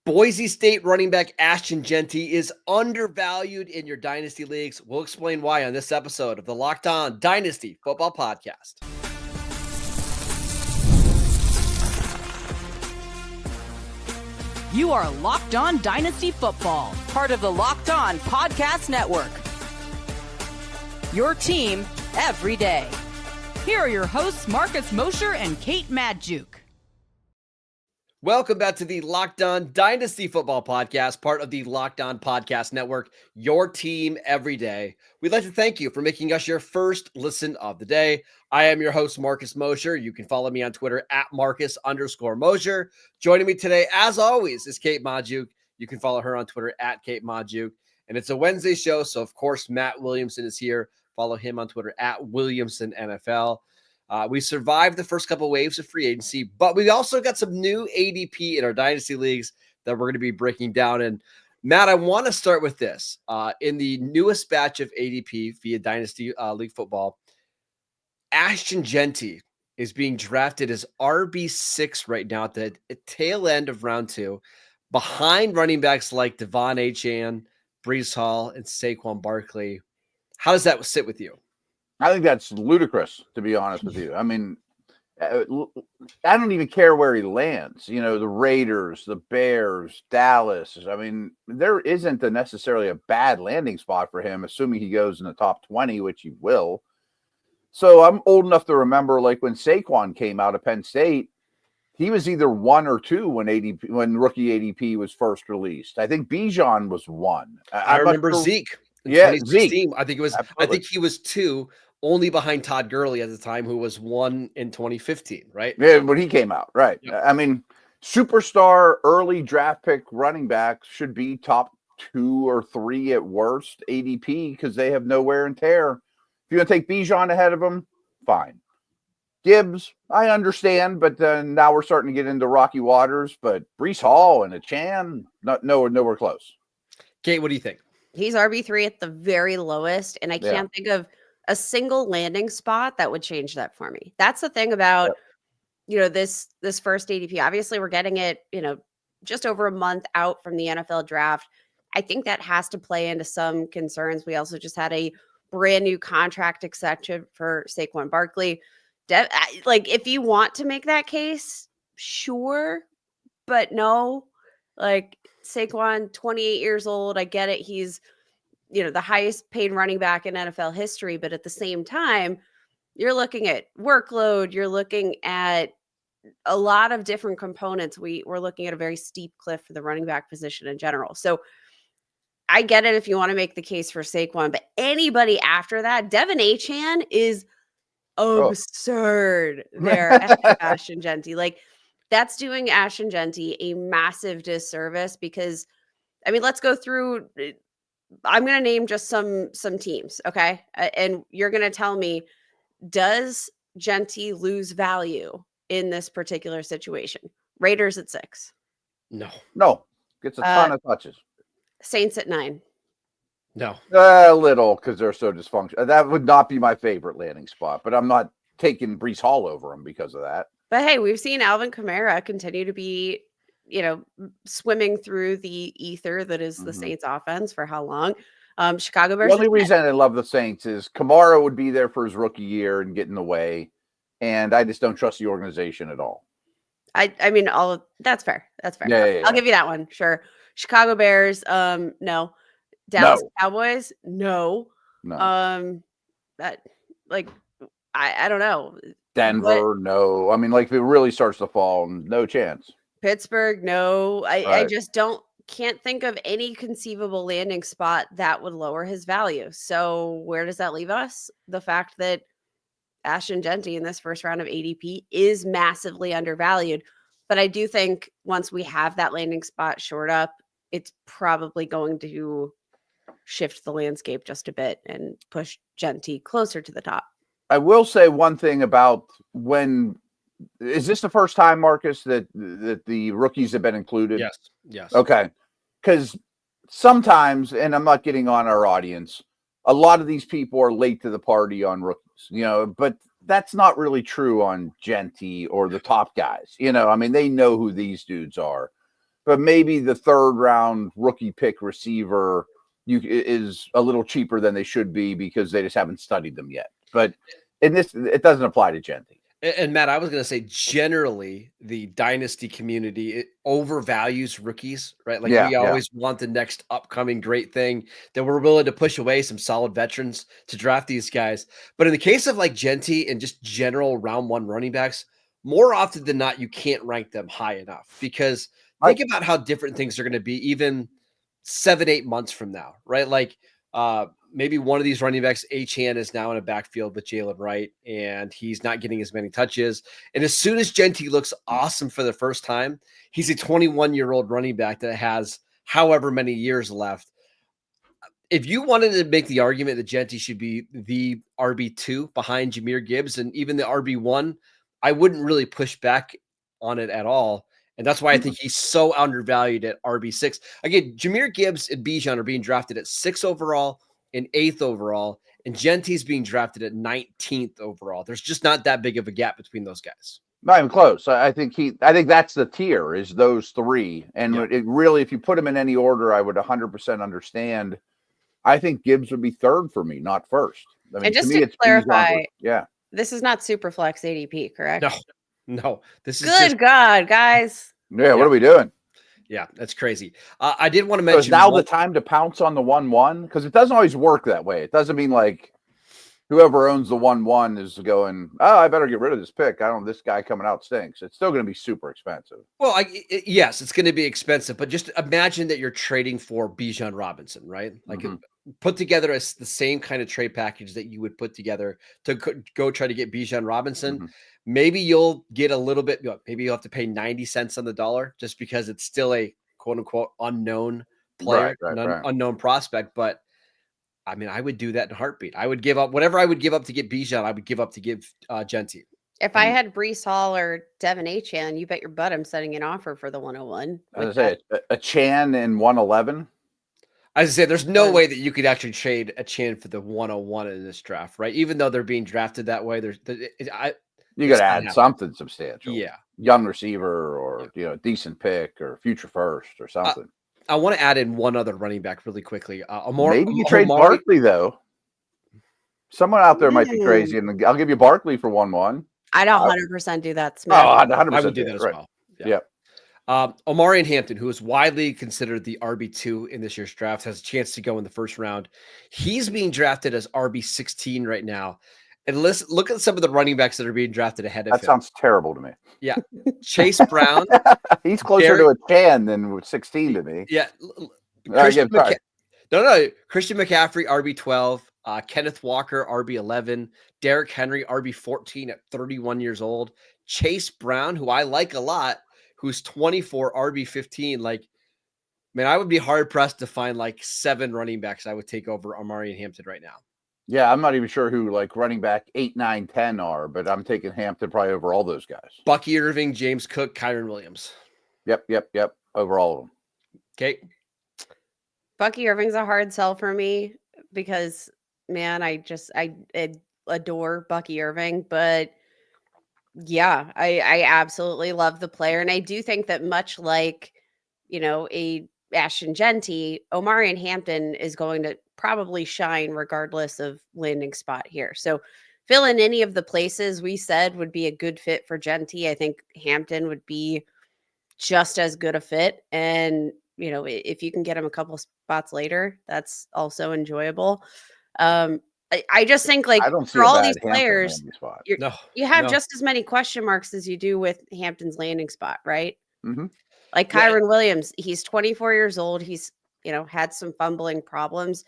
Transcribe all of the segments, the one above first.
Boise State running back Ashton Jeanty is undervalued in your Dynasty leagues. We'll explain why on this episode of the Locked On Dynasty Football Podcast. You are Locked On Dynasty Football, part of the Locked On Podcast Network. Your team every day. Here are your hosts, Marcus Mosher and Kate Madjuk. Welcome back to the Locked On Dynasty Football Podcast, part of the Locked On Podcast Network, your team every day. We'd like to thank you for making us your first listen of the day. I am your host, Marcus Mosher. You can follow me on Twitter at Marcus_Mosher. Joining me today, as always, is Kate Madjuk. You can follow her on Twitter at Kate Madjuk. And it's a Wednesday show, so of course, Matt Williamson is here. Follow him on Twitter at WilliamsonNFL. We survived the first couple waves of free agency, but we also got some new ADP in our Dynasty leagues that we're going to be breaking down. And Matt, I want to start with this. In the newest batch of ADP via Dynasty League Football, Ashton Jeanty is being drafted as RB6 right now at the tail end of round 2, behind running backs like Devon Achane, Breece Hall, and Saquon Barkley. How does that sit with you? I think that's ludicrous, to be honest with you. I mean, I don't even care where he lands. You know, the Raiders, the Bears, Dallas. I mean, there isn't necessarily a bad landing spot for him, assuming he goes in the top 20, which he will. So I'm old enough to remember, like, when Saquon came out of Penn State, he was either 1 or 2 when rookie ADP was first released. I think Bijan was 1. I remember Zeke. Yeah, Zeke. I think he was 2, only behind Todd Gurley at the time, who was 1 in 2015, right? Yeah, when he came out, right. Yep. I mean, superstar early draft pick running backs should be top 2 or 3 at worst ADP because they have no wear and tear. If you want to take Bijan ahead of him, fine. Gibbs, I understand, but now we're starting to get into rocky waters. But Breece Hall and Achane, nowhere close. Kate, what do you think? He's RB3 at the very lowest, and I can't think of a single landing spot that would change that for me. That's the thing about, this first ADP. Obviously, we're getting it, just over a month out from the NFL draft. I think that has to play into some concerns. We also just had a brand new contract extension for Saquon Barkley. If you want to make that case, sure, but no. Like, Saquon, 28 years old. I get it. He's, the highest paid running back in NFL history. But at the same time, you're looking at workload. You're looking at a lot of different components. We're looking at a very steep cliff for the running back position in general. So I get it if you want to make the case for Saquon. But anybody after that, Devon Achane is absurd there at Ashton Jeanty. Like, that's doing Ashton Jeanty a massive disservice because, I mean, let's go through. I'm going to name just some teams, okay? And you're going to tell me, does Jeanty lose value in this particular situation? Raiders at 6. No. Gets a ton of touches. Saints at 9. No. A little, because they're so dysfunctional. That would not be my favorite landing spot, but I'm not taking Breece Hall over him because of that. But hey, we've seen Alvin Kamara continue to be, swimming through the ether that is the Saints offense for how long? Chicago Bears. The only reason I love the Saints is Kamara would be there for his rookie year and get in the way, and I just don't trust the organization at all. I mean, that's fair. That's fair. Yeah. I'll give you that one. Sure. Chicago Bears. No. Dallas Cowboys. No. I don't know. Denver, no. I mean, if it really starts to fall, no chance. Pittsburgh, no. I just can't think of any conceivable landing spot that would lower his value. So where does that leave us? The fact that Ashton Jeanty in this first round of ADP is massively undervalued. But I do think once we have that landing spot shored up, it's probably going to shift the landscape just a bit and push Jeanty closer to the top. I will say one thing about is this the first time, Marcus, that the rookies have been included? Yes. Okay. Because sometimes, and I'm not getting on our audience, a lot of these people are late to the party on rookies, but that's not really true on Jeanty or the top guys. I mean, they know who these dudes are. but maybe the 3rd round rookie pick receiver is a little cheaper than they should be because they just haven't studied them yet. But in this, it doesn't apply to Jeanty. And Matt, I was going to say, generally, the dynasty community it overvalues rookies, right? Like we always want the next upcoming great thing that we're willing to push away some solid veterans to draft these guys. But in the case of like Jeanty and just general round 1 running backs, more often than not, you can't rank them high enough because think about how different things are going to be even 7-8 months from now, right? Like maybe one of these running backs, Achane, is now in a backfield with Jalen Wright, and he's not getting as many touches. And as soon as Jeanty looks awesome for the first time, he's a 21-year-old running back that has however many years left. If you wanted to make the argument that Jeanty should be the RB2 behind Jahmyr Gibbs and even the RB1, I wouldn't really push back on it at all. And that's why I think he's so undervalued at RB6. Again, Jahmyr Gibbs and Bijan are being drafted at 6 overall and 8th overall, and Genty's being drafted at 19th overall. There's just not that big of a gap between those guys. Not even close. I think that's the tier is those 3. And it really, if you put them in any order, I would 100% understand. I think Gibbs would be 3rd for me, not 1st. I mean, and just to me, to clarify, yeah, this is not Superflex ADP, correct? No, this is good God, guys. Yeah, what are we doing? Yeah, that's crazy. I did want to mention. So is now the time to pounce on the 1-1? Because it doesn't always work that way. It doesn't mean like whoever owns the 1-1 is going, oh, I better get rid of this pick. This guy coming out stinks. It's still going to be super expensive. Well, yes, it's going to be expensive, but just imagine that you're trading for Bijan Robinson, right? Like put together the same kind of trade package that you would put together to go try to get Bijan Robinson. Maybe you'll get a little bit, maybe you'll have to pay 90 cents on the dollar just because it's still a quote unquote unknown player, unknown prospect. But I mean, I would do that in a heartbeat. I would give up whatever I would give up to get Bijan. I would give up to give Jeanty. If I had Breece Hall or Devin Achane, you bet your butt I'm setting an offer for the 101. I was say a Chan in 111. I say there's no way that you could actually trade a Chan for the 101 in this draft, right? Even though they're being drafted that way, You got to add something substantial. Yeah. Young receiver or, decent pick or future first or something. I want to add in one other running back really quickly. Maybe you trade Barkley, though. Someone out there might be crazy, and I'll give you Barkley for 1-1. I'd 100% do that, Smith. I'd 100% I would do that as well. Yeah. Omari Hampton, who is widely considered the RB2 in this year's draft, has a chance to go in the first round. He's being drafted as RB16 right now. And look at some of the running backs that are being drafted ahead of him. That sounds terrible to me. Yeah. Chase Brown. He's closer to a 10 than 16 to me. Yeah. Christian McCaffrey, RB12. Kenneth Walker, RB11. Derrick Henry, RB14 at 31 years old. Chase Brown, who I like a lot, who's 24, RB15. Like, man, I would be hard-pressed to find like 7 running backs I would take over Omari and Hampton right now. Yeah, I'm not even sure who like running back 8, 9, 10 are, but I'm taking Hampton probably over all those guys. Bucky Irving, James Cook, Kyron Williams. Yep. Over all of them. Okay. Bucky Irving's a hard sell for me because, man, I adore Bucky Irving, but yeah, I absolutely love the player. And I do think that much like, a Ashton Jeanty, Omari and Hampton is going to probably shine regardless of landing spot here. So fill in any of the places we said would be a good fit for Jeanty. I think Hampton would be just as good a fit. And, if you can get him a couple spots later, that's also enjoyable. I just think like for all these players, you have just as many question marks as you do with Hampton's landing spot, right? Mm-hmm. Like Kyron Williams, he's 24 years old. He's, had some fumbling problems.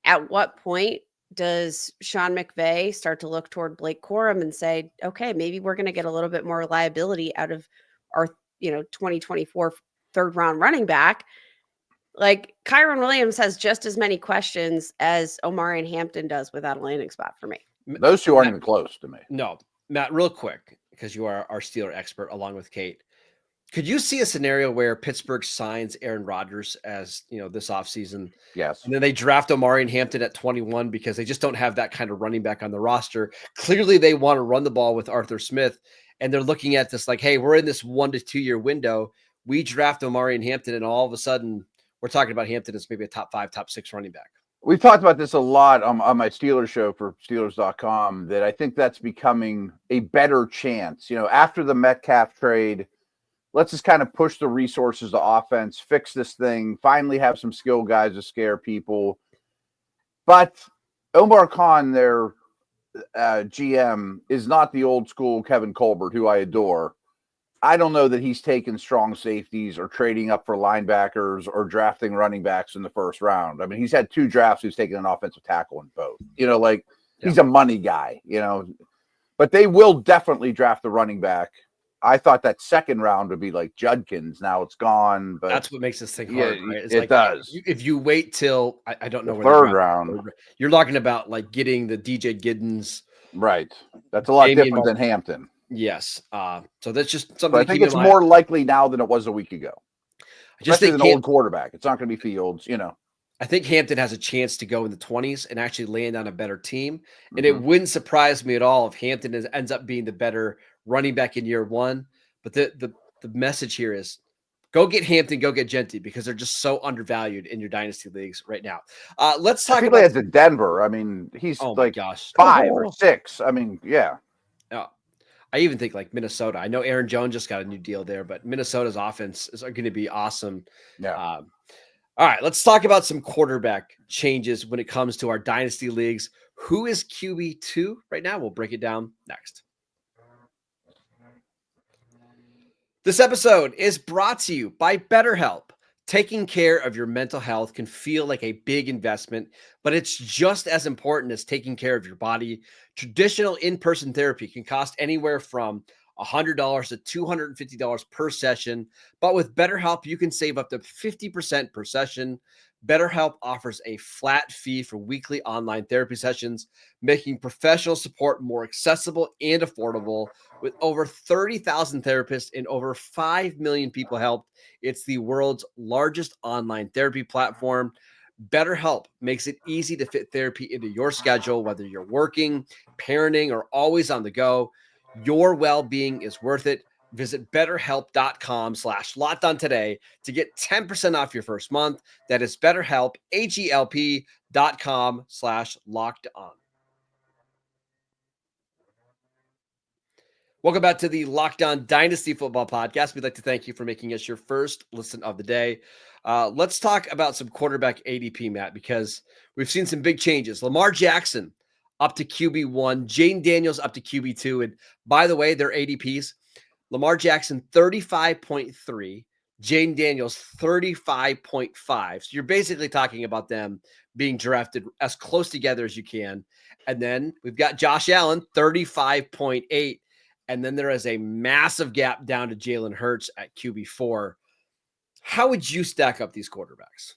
At what point does Sean McVay start to look toward Blake Corum and say, okay, maybe we're going to get a little bit more reliability out of our, 2024 third round running back? Like Kyron Williams has just as many questions as Omari and Hampton does without a landing spot for me. Those two aren't even close to me. No, Matt, real quick, because you are our Steeler expert along with Kate. Could you see a scenario where Pittsburgh signs Aaron Rodgers as, this offseason? Yes. And then they draft Omari and Hampton at 21 because they just don't have that kind of running back on the roster. Clearly they want to run the ball with Arthur Smith. And they're looking at this like, hey, we're in this 1 to 2 year window. we draft Omari and Hampton, and all of a sudden we're talking about Hampton as maybe a top 5, top 6 running back. We've talked about this a lot on my Steelers show for Steelers.com, that I think that's becoming a better chance. After the Metcalf trade, let's just kind of push the resources to offense, fix this thing, finally have some skill guys to scare people. But Omar Khan, their GM, is not the old school Kevin Colbert, who I adore. I don't know that he's taken strong safeties or trading up for linebackers or drafting running backs in the first round. I mean, he's had 2 drafts. He's taken an offensive tackle in both. He's a money guy, But they will definitely draft the running back. I thought that second round would be like Judkins. Now it's gone. But that's what makes this thing hard, right? It's it does. If you wait till I don't know the where third round, you're talking about like getting the DJ Giddens. Right. That's a lot different than Hampton. Yes. So that's just something. But I think it's more likely now than it was a week ago. I just think an old quarterback. It's not going to be Fields, I think Hampton has a chance to go in the 20s and actually land on a better team. And it wouldn't surprise me at all if Hampton ends up being the better running back in year 1. But the message here is go get Hampton, go get Jeanty, because they're just so undervalued in your dynasty leagues right now. Let's talk about as a Denver. I mean, he's 5 or 6. I mean, yeah. I even think like Minnesota. I know Aaron Jones just got a new deal there, but Minnesota's offense is going to be awesome. Yeah. All right, let's talk about some quarterback changes when it comes to our dynasty leagues. Who is QB2 right now? We'll break it down next. This episode is brought to you by Betterhelp. Taking care of your mental health can feel like a big investment, but it's just as important as taking care of your body. Traditional in-person therapy can cost anywhere from $100 to $250 per session, but with BetterHelp, you can save up to 50% per session. BetterHelp offers a flat fee for weekly online therapy sessions, making professional support more accessible and affordable. With over 30,000 therapists and over 5 million people helped, it's the world's largest online therapy platform. BetterHelp makes it easy to fit therapy into your schedule, whether you're working, parenting, or always on the go. Your well-being is worth it. Visit betterhelp.com/lockedon today to get 10% off your first month. That is BetterHelp, HELP.com/lockedon. Welcome back to the Locked On Dynasty Football Podcast. We'd like to thank you for making us your first listen of the day. Let's talk about some quarterback ADP, Matt, because we've seen some big changes. Lamar Jackson up to QB1, Jane Daniels up to QB2. And by the way, their ADPs, Lamar Jackson 35.3, Jane Daniels 35.5. So you're basically talking about them being drafted as close together as you can. And then we've got Josh Allen 35.8. And then there is a massive gap down to Jalen Hurts at QB4. How would you stack up these quarterbacks?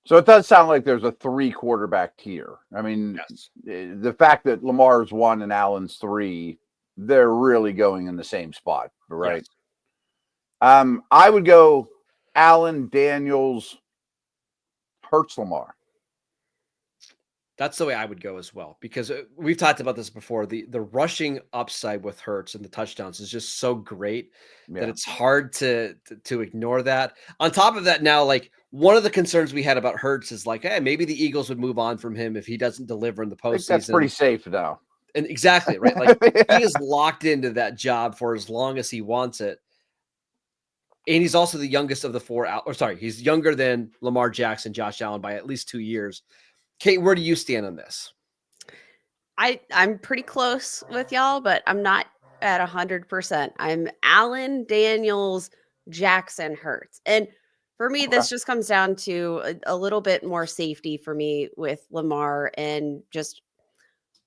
So it does sound like there's a 3 quarterback tier. I mean, yes. The fact that Lamar's 1 and Allen's 3, they're really going in the same spot, right? Yes. I would go Allen, Daniels, Hurts, Lamar. That's the way I would go as well, because we've talked about this before. The rushing upside with Hurts and the touchdowns is just so great that it's hard to ignore that. On top of that, now, like, one of the concerns we had about Hurts is like, hey, maybe the Eagles would move on from him if he doesn't deliver in the postseason. That's pretty safe now. And exactly, right? Like he is locked into that job for as long as he wants it. And he's also the youngest of the 4 he's younger than Lamar Jackson, Josh Allen by at least 2 years. Kate, where do you stand on this? I'm pretty close with y'all, but I'm not at 100%. I'm Allen, Daniels, Jackson, Hurts. And for me, this just comes down to a little bit more safety for me with Lamar and just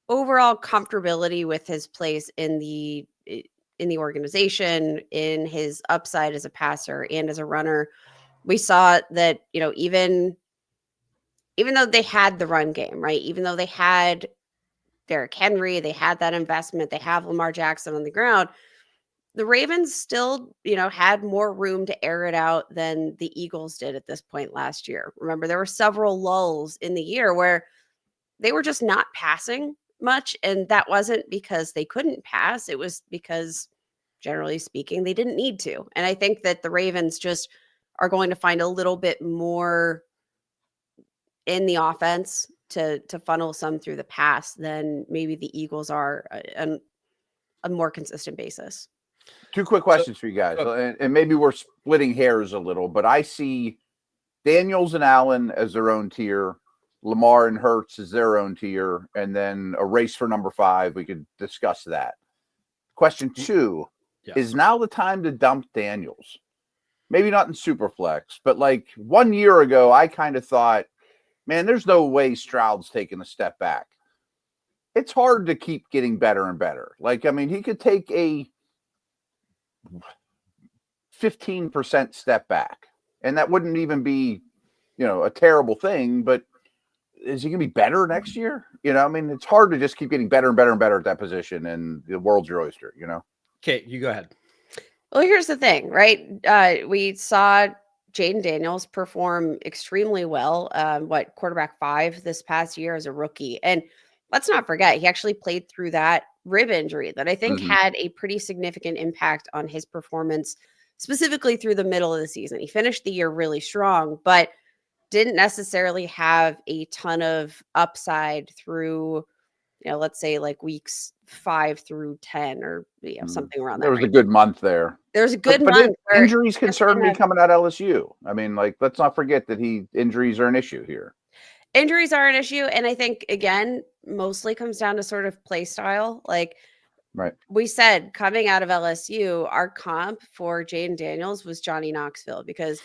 overall comfortability with his place in the organization, in his upside as a passer and as a runner. We saw that, even though they had the run game, right? Even though they had Derrick Henry, they had that investment, they have Lamar Jackson on the ground, the Ravens still, had more room to air it out than the Eagles did at this point last year. Remember, there were several lulls in the year where they were just not passing much. And that wasn't because they couldn't pass. It was because generally speaking, they didn't need to. And I think that the Ravens just are going to find a little bit more in the offense to funnel some through the pass than maybe the Eagles are on a more consistent basis. Two quick questions for you guys, and maybe we're splitting hairs a little, but I see Daniels and Allen as their own tier, Lamar and Hurts as their own tier, and then a race for number 5. We could discuss that. Question 2, is now the time to dump Daniels? Maybe not in Superflex, but like 1 year ago, I kind of thought, man, there's no way Stroud's taking a step back. It's hard to keep getting better and better. Like, I mean, he could take a 15% step back, and that wouldn't even be, a terrible thing, but is he going to be better next year? I mean, it's hard to just keep getting better and better and better at that position, and the world's your oyster, Kate, you go ahead. Well, here's the thing, right? We saw Jaden Daniels perform extremely well. Quarterback 5 this past year as a rookie. And let's not forget, he actually played through that rib injury that I think had a pretty significant impact on his performance, specifically through the middle of the season. He finished the year really strong, but didn't necessarily have a ton of upside through, let's say like weeks 5 through 10 or something around there that. Was a good month there. There's a good month. Injuries concern me coming out of LSU. I mean, like, let's not forget that injuries are an issue here. Injuries are an issue. And I think, again, mostly comes down to sort of play style. Like, right. We said coming out of LSU, our comp for Jaden Daniels was Johnny Knoxville, because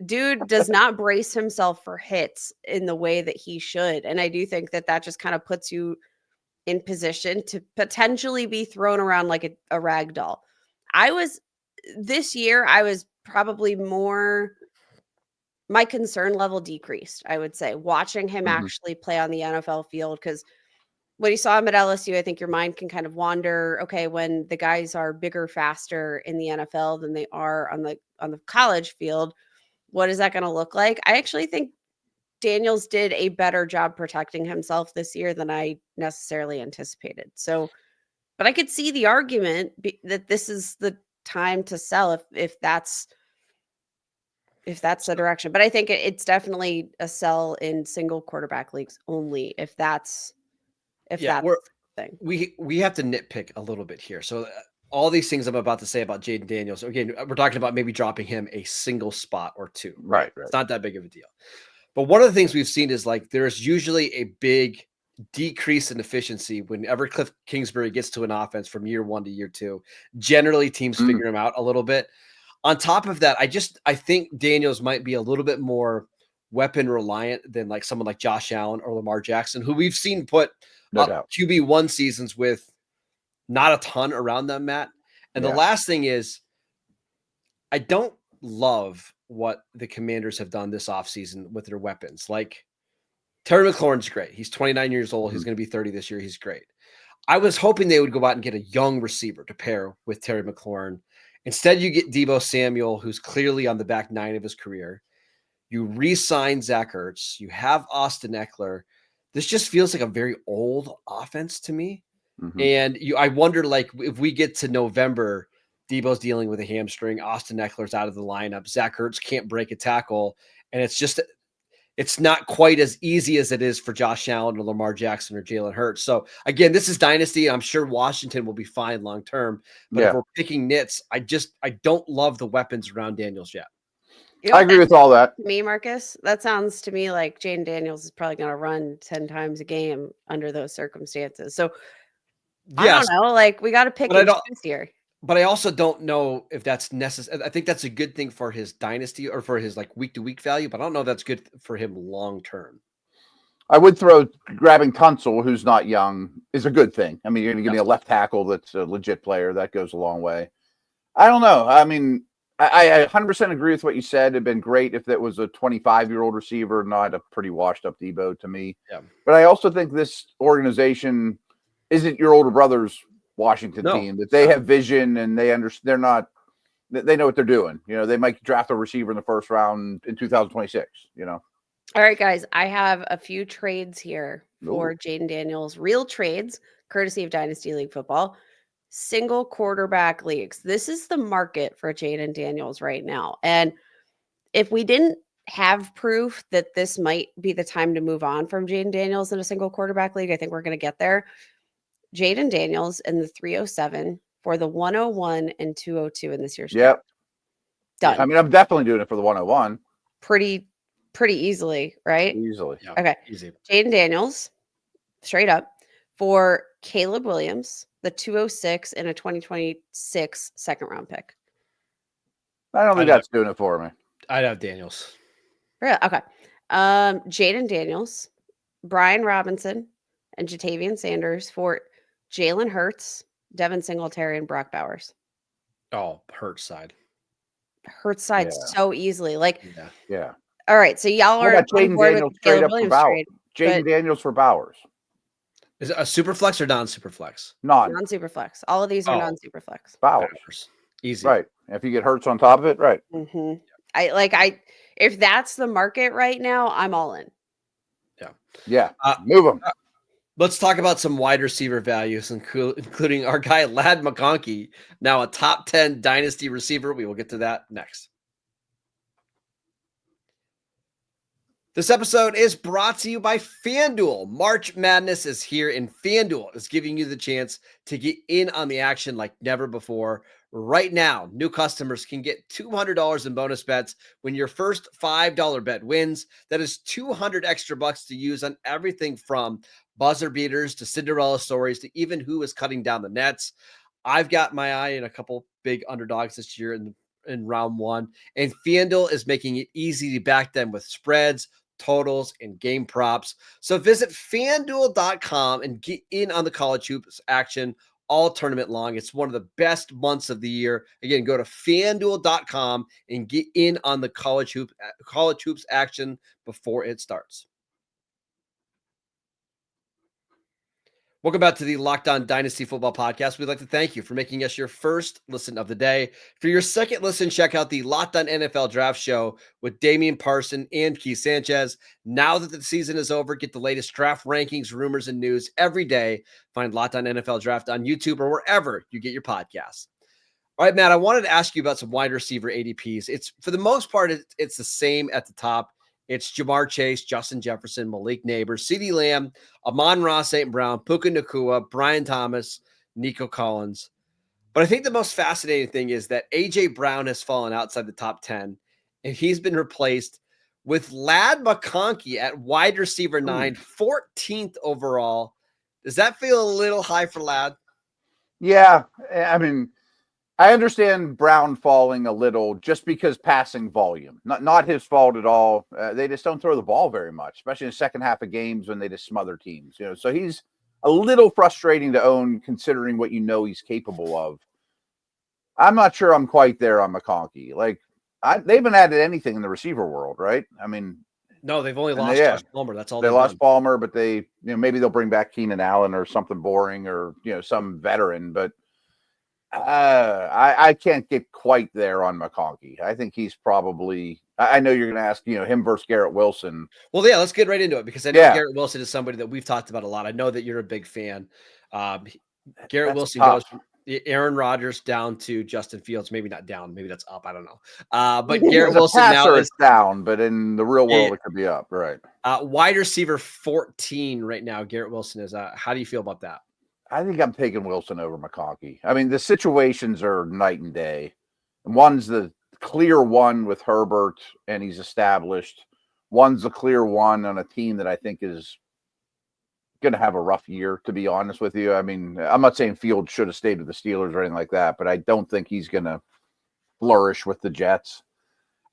dude does not brace himself for hits in the way that he should. And I do think that just kind of puts you in position to potentially be thrown around like a rag doll. This year, I was probably my concern level decreased, I would say, watching him actually play on the NFL field. Because when you saw him at LSU, I think your mind can kind of wander, okay, when the guys are bigger, faster in the NFL than they are on the college field, what is that going to look like? I actually think Daniels did a better job protecting himself this year than I necessarily anticipated. So, but I could see the argument that this is the time to sell if that's the direction. But I think it's definitely a sell in single quarterback leagues only if that's the thing. We have to nitpick a little bit here. So all these things I'm about to say about Jaden Daniels, again, we're talking about maybe dropping him a single spot or 2. Right. It's not that big of a deal. But one of the things we've seen is like there's usually a big decrease in efficiency whenever Cliff Kingsbury gets to an offense from year 1 to year 2. Generally, teams figure him out a little bit. On top of that, I think Daniels might be a little bit more weapon reliant than like someone like Josh Allen or Lamar Jackson, who we've seen put up QB1 seasons with not a ton around them, Matt. And the last thing is, I don't love what the Commanders have done this offseason with their weapons. Like, Terry McLaurin's great. He's 29 years old. He's going to be 30 this year. He's great. I was hoping they would go out and get a young receiver to pair with Terry McLaurin. Instead, you get Deebo Samuel, who's clearly on the back 9 of his career. You re-sign Zach Ertz. You have Austin Eckler. This just feels like a very old offense to me. And I wonder, like, if we get to November, Deebo's dealing with a hamstring, Austin Eckler's out of the lineup, Zach Ertz can't break a tackle, and it's not quite as easy as it is for Josh Allen or Lamar Jackson or Jalen Hurts. So again, this is Dynasty. I'm sure Washington will be fine long term, but if we're picking nits, I don't love the weapons around Daniels yet. I agree with all that. Me, Marcus, that sounds to me like Jaden Daniels is probably going to run 10 times a game under those circumstances. So I don't know. Like, we got to pick and choose here. But I also don't know if that's necessary. I think that's a good thing for his dynasty or for his like week-to-week value, but I don't know if that's good for him long-term. I would throw grabbing Tunsil, who's not young, is a good thing. I mean, you're going to give me a left tackle that's a legit player. That goes a long way. I don't know. I mean, I 100% agree with what you said. It'd been great if that was a 25-year-old receiver, not a pretty washed-up Deebo to me. Yeah. But I also think this organization isn't your older brother's Washington team, that they have vision and they understand. They know what they're doing. They might draft a receiver in the first round in 2026, All right, guys, I have a few trades here for Jaden Daniels, real trades, courtesy of Dynasty League Football. single quarterback leagues. This is the market for Jaden Daniels right now. And if we didn't have proof that this might be the time to move on from Jaden Daniels in a single quarterback league, I think we're going to get there. Jaden Daniels in the 307 for the 101 and 202 in this year's Yep. draft. Done. I mean, I'm definitely doing it for the 101. Pretty easily, right? Easily. Yeah, Okay. easy. Jaden Daniels, straight up, for Caleb Williams, the 206 and a 2026 second round pick. I don't think that's doing it for me. I'd have Daniels. Really? Okay. Jaden Daniels, Brian Robinson, and Jatavian Sanders for Jalen Hurts, Devin Singletary, and Brock Bowers. Oh, Hurts side. Hurts side so easily. Like, Yeah. All right, so y'all What are about on Jaden board Daniels with the straight Caleb up for Williams Bowers? trade. Jaden Daniels for Bowers. Is it a super flex or non-super flex? Non-super flex. All of these are non-super flex. Bowers. Easy. Right. If you get Hurts on top of it, right. Mm-hmm. If that's the market right now, I'm all in. Yeah. Move them. Let's talk about some wide receiver values, including our guy, Ladd McConkey, now a top 10 dynasty receiver. We will get to that next. This episode is brought to you by FanDuel. March Madness is here, and FanDuel is giving you the chance to get in on the action like never before. Right now, new customers can get $200 in bonus bets when your first $5 bet wins. That is $200 extra bucks to use on everything from buzzer beaters to Cinderella stories to even who is cutting down the nets. I've got my eye on a couple big underdogs this year in round one, and FanDuel is making it easy to back them with spreads, totals, and game props. So visit FanDuel.com and get in on the college hoops action all tournament long. It's one of the best months of the year. Again, go to FanDuel.com and get in on the college hoops action before it starts. Welcome back to the Locked On Dynasty Football Podcast. We'd like to thank you for making us your first listen of the day. For your second listen, check out the Locked On NFL Draft Show with Damian Parson and Keith Sanchez. Now that the season is over, get the latest draft rankings, rumors, and news every day. Find Locked On NFL Draft on YouTube or wherever you get your podcasts. All right, Matt, I wanted to ask you about some wide receiver ADPs. It's for the most part, it's the same at the top. It's Jamar Chase, Justin Jefferson, Malik Neighbors, CeeDee Lamb, Amon-Ra St. Brown, Puka Nacua, Brian Thomas, Nico Collins. But I think the most fascinating thing is that A.J. Brown has fallen outside the top 10, and he's been replaced with Ladd McConkey at wide receiver 9, 14th overall. Does that feel a little high for Ladd? Yeah. I mean, I understand Brown falling a little just because passing volume, not his fault at all. They just don't throw the ball very much, especially in the second half of games when they just smother teams. So he's a little frustrating to own considering what he's capable of. I'm not sure I'm quite there on McConkey. They haven't added anything in the receiver world, right? I mean, no, they've only lost Josh Palmer. That's all they lost. Palmer, but they, maybe they'll bring back Keenan Allen or something boring or some veteran, but. I can't get quite there on McConkey. I think he's probably. I know you're going to ask, him versus Garrett Wilson. Well, yeah, let's get right into it because I know Garrett Wilson is somebody that we've talked about a lot. I know that you're a big fan. Garrett Wilson goes from Aaron Rodgers down to Justin Fields. Maybe not down. Maybe that's up. I don't know. But Garrett Wilson now is down, but in the real world, it could be up. Right. Wide receiver 14 right now. Garrett Wilson is. How do you feel about that? I think I'm taking Wilson over McConkey. I mean, the situations are night and day. And one's the clear one with Herbert, and he's established. One's the clear one on a team that I think is going to have a rough year, to be honest with you. I mean, I'm not saying Fields should have stayed with the Steelers or anything like that, but I don't think he's going to flourish with the Jets.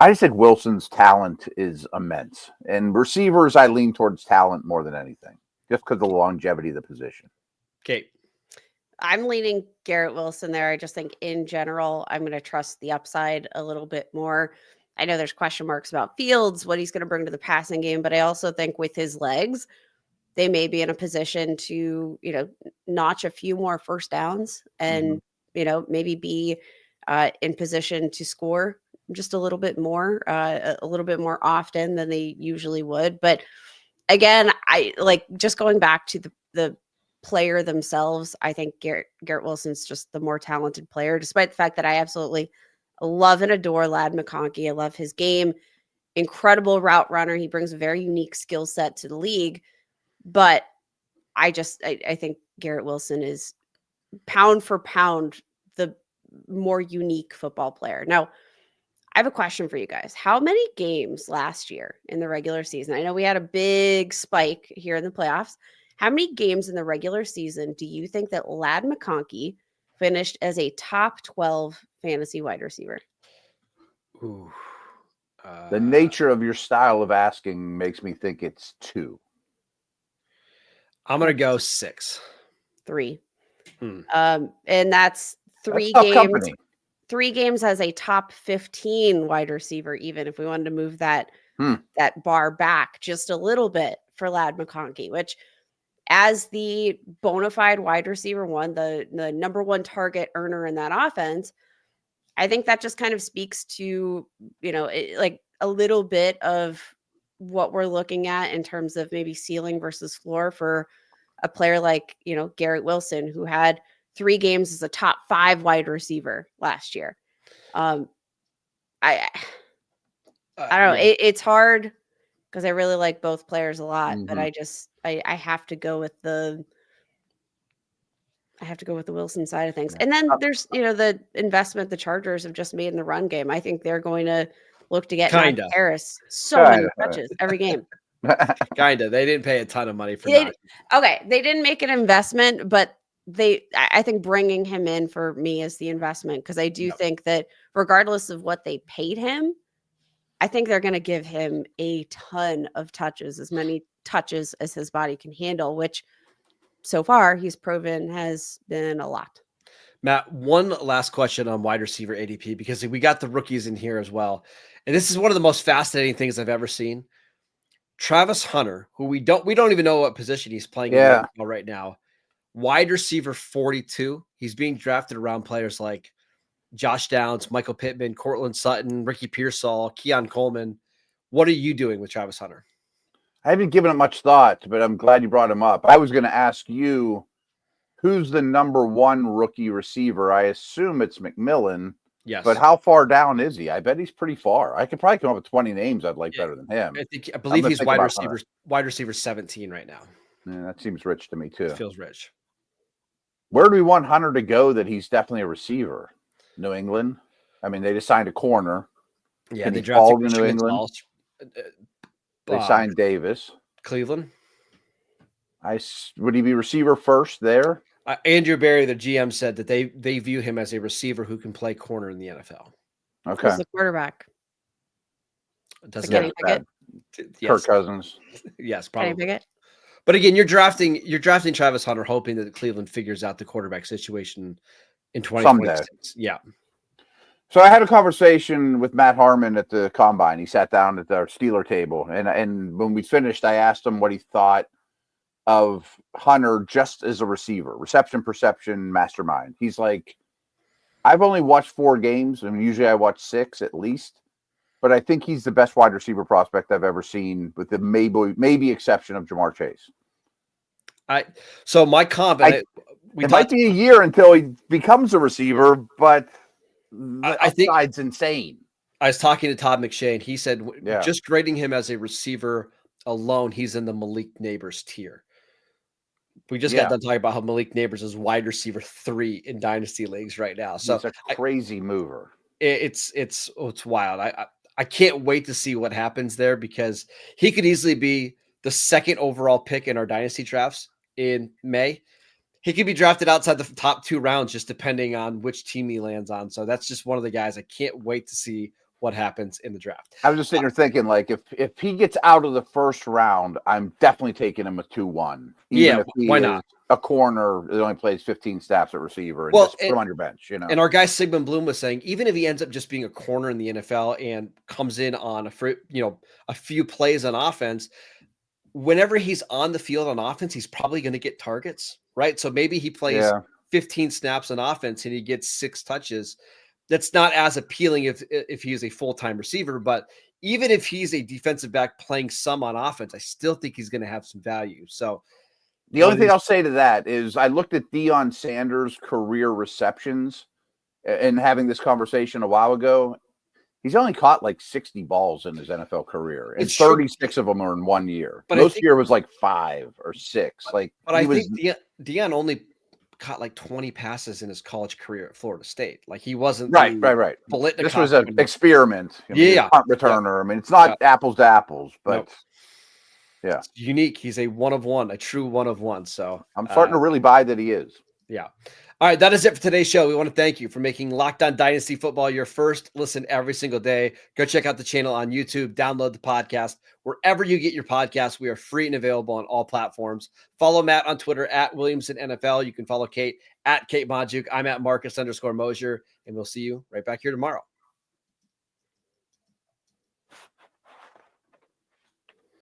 I just think Wilson's talent is immense. And receivers, I lean towards talent more than anything, just because of the longevity of the position. Kate. I'm leaning Garrett Wilson there. I just think in general, I'm going to trust the upside a little bit more. I know there's question marks about Fields, what he's going to bring to the passing game, but I also think with his legs, they may be in a position to, notch a few more first downs and, maybe be in position to score just a little bit more often than they usually would. But again, I like just going back to the player themselves, I think Garrett Wilson's just the more talented player, despite the fact that I absolutely love and adore Ladd McConkey. I love his game. Incredible route runner. He brings a very unique skill set to the league. But I think Garrett Wilson is pound for pound the more unique football player. Now, I have a question for you guys. How many games last year in the regular season? I know we had a big spike here in the playoffs. How many games in the regular season do you think that Ladd McConkey finished as a top 12 fantasy wide receiver? Ooh. The nature of your style of asking makes me think it's 2. I'm going to go 6. 3. And that's 3 That's tough games. company. 3 games as a top 15 wide receiver, even if we wanted to move that bar back just a little bit for Ladd McConkey, which as the bona fide wide receiver one, the number 1 target earner in that offense, I think that just kind of speaks to, like a little bit of what we're looking at in terms of maybe ceiling versus floor for a player like, Garrett Wilson, who had 3 games as a top 5 wide receiver last year. I don't know. Yeah. It's hard because I really like both players a lot, but I have to go with the Wilson side of things. And then there's, the investment the Chargers have just made in the run game. I think they're going to look to get Najee Harris many touches every game. Kinda. They didn't pay a ton of money for that. Okay, they didn't make an investment, but I think bringing him in for me is the investment, because I do think that regardless of what they paid him, I think they're going to give him a ton of touches, as many touches as his body can handle, which so far he's proven has been a lot. Matt, one last question on wide receiver ADP, because we got the rookies in here as well. And this is one of the most fascinating things I've ever seen. Travis Hunter, who we don't even know what position he's playing in the NFL right now. Wide receiver 42. He's being drafted around players like Josh Downs, Michael Pittman, Cortland Sutton, Ricky Pearsall, Keon Coleman. What are you doing with Travis Hunter? I haven't given it much thought, but I'm glad you brought him up. I was going to ask you, who's the number 1 rookie receiver? I assume it's McMillan. Yes. But how far down is he? I bet he's pretty far. I could probably come up with 20 names I'd like better than him. I believe he's wide receiver 17 right now. Yeah, that seems rich to me too. It feels rich. Where do we want Hunter to go that he's definitely a receiver? New England? I mean, they just signed a corner. Yeah, they drafted New England. They signed Davis. Cleveland. Would he be receiver first there? Andrew Berry, the GM, said that they view him as a receiver who can play corner in the NFL. Okay. He's the quarterback. Doesn't Kenny Pickett? Yes. Kirk Cousins. Yes, probably. Kenny Pickett? But again, you're drafting Travis Hunter, hoping that Cleveland figures out the quarterback situation in 2026. Someday. Yeah. So I had a conversation with Matt Harmon at the Combine. He sat down at our Steeler table, and when we finished, I asked him what he thought of Hunter just as a receiver, reception, perception, mastermind. He's like, I've only watched 4 games. I mean, usually I watch 6 at least, but I think he's the best wide receiver prospect I've ever seen, with the maybe exception of Jamar Chase. So my comment, it might be a year until he becomes a receiver, but I think it's insane. I was talking to Todd McShay, and he said just grading him as a receiver alone, he's in the Malik Neighbors tier. We just got done talking about how Malik Neighbors is wide receiver 3 in dynasty leagues right now. So he's a crazy mover. It's wild. I can't wait to see what happens there, because he could easily be the 2nd overall pick in our dynasty drafts in May. He could be drafted outside the top 2 rounds, just depending on which team he lands on. So that's just one of the guys I can't wait to see what happens in the draft. I was just sitting here thinking, like, if he gets out of the first round, I'm definitely taking him a 2-1. Yeah, why not? A corner that only plays 15 snaps at receiver, and just put him on your bench, And our guy Sigmund Bloom was saying, even if he ends up just being a corner in the NFL and comes in on a few plays on offense, whenever he's on the field on offense, he's probably going to get targets, right? So maybe he plays 15 snaps on offense and he gets 6 touches. That's not as appealing if he is a full-time receiver, but even if he's a defensive back playing some on offense, I still think he's going to have some value. So The only thing I'll say to that is I looked at Deion Sanders' career receptions and having this conversation a while ago. He's only caught like 60 balls in his NFL career, and 36 of them are in 1 year. But most year was like 5 or 6. Like, but I think Deion only caught like 20 passes in his college career at Florida State. Like, he wasn't right. This was an experiment. Punt returner. I mean, it's not apples to apples, but yeah, it's unique. He's a one of one, a true one of one. So I'm starting to really buy that he is. Yeah. All right, that is it for today's show. We want to thank you for making Locked On Dynasty Football your first listen every single day. Go check out the channel on YouTube, download the podcast. Wherever you get your podcasts, we are free and available on all platforms. Follow Matt on Twitter at WilliamsonNFL. You can follow Kate at Kate Modjuk. I'm at Marcus_Mosher, and we'll see you right back here tomorrow.